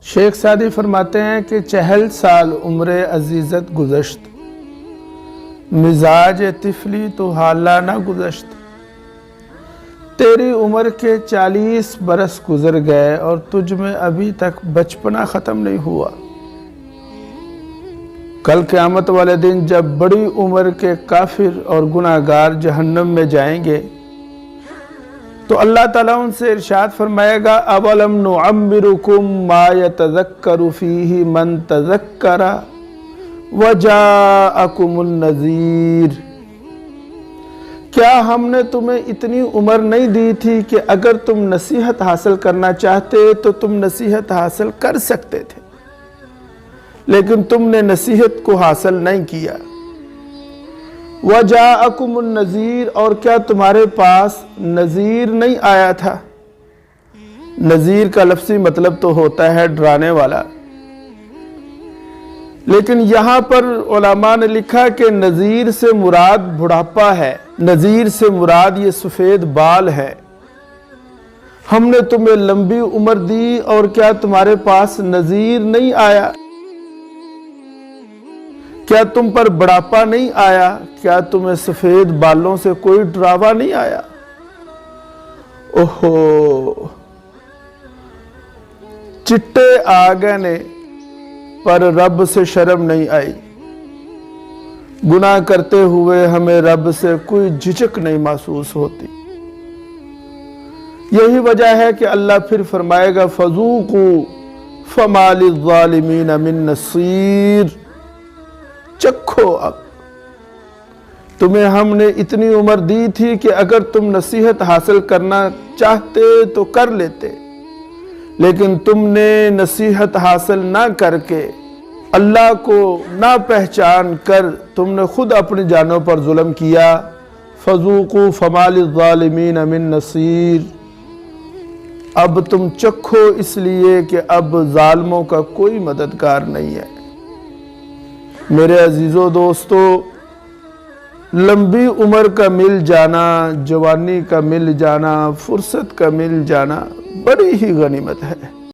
شیخ Saadi فرماتے ہیں کہ 40 سال عمر عزیزت گزشت، مزاج طفلی تو حالہ نہ گزشت۔ تیری عمر کے 40 برس گزر گئے اور تجھ میں ابھی تک بچپنا ختم نہیں ہوا۔ کل قیامت والے دن جب بڑی عمر کے کافر اور گناہگار جہنم میں جائیں گے تو اللہ تعالیٰ ان سے ارشاد فرمائے گا اولم نعمرکم ما یتذکر فیہ من تذکر وجاءکم النذیر۔ کیا ہم نے تمہیں اتنی عمر نہیں دی تھی کہ اگر تم نصیحت حاصل کرنا چاہتے تو تم نصیحت حاصل کر سکتے تھے، لیکن تم نے نصیحت کو حاصل نہیں کیا۔ وَجَاءَكُمُ النَّذِيرُ، اور کیا تمہارے پاس نذیر نہیں آیا تھا؟ نذیر کا لفظی مطلب تو ہوتا ہے ڈرانے والا، لیکن یہاں پر علماء نے لکھا کہ نذیر سے مراد بڑھاپا ہے، نذیر سے مراد یہ سفید بال ہے۔ ہم نے تمہیں لمبی عمر دی اور کیا تمہارے پاس نذیر نہیں آیا؟ کیا تم پر بڑھاپا نہیں آیا؟ کیا تمہیں سفید بالوں سے کوئی ڈراوا نہیں آیا؟ اوہو، چٹے آ گئے نے پر رب سے شرم نہیں آئی۔ گناہ کرتے ہوئے ہمیں رب سے کوئی جھجک نہیں محسوس ہوتی۔ یہی وجہ ہے کہ اللہ پھر فرمائے گا فَذُوقُوا فَمَا لِلظَّالِمِينَ مِن نَصِيرٍ۔ چکھو اب، تمہیں ہم نے اتنی عمر دی تھی کہ اگر تم نصیحت حاصل کرنا چاہتے تو کر لیتے، لیکن تم نے نصیحت حاصل نہ کر کے اللہ کو نہ پہچان کر تم نے خود اپنی جانوں پر ظلم کیا۔ فَذُوقُوا فَمَا لِلظَّالِمِينَ مِن نَصِيرٍ۔ اب تم چکھو اس لیے کہ اب ظالموں کا کوئی مددگار نہیں ہے۔ میرے عزیزو دوستو، لمبی عمر کا مل جانا، جوانی کا مل جانا، فرصت کا مل جانا بڑی ہی غنیمت ہے۔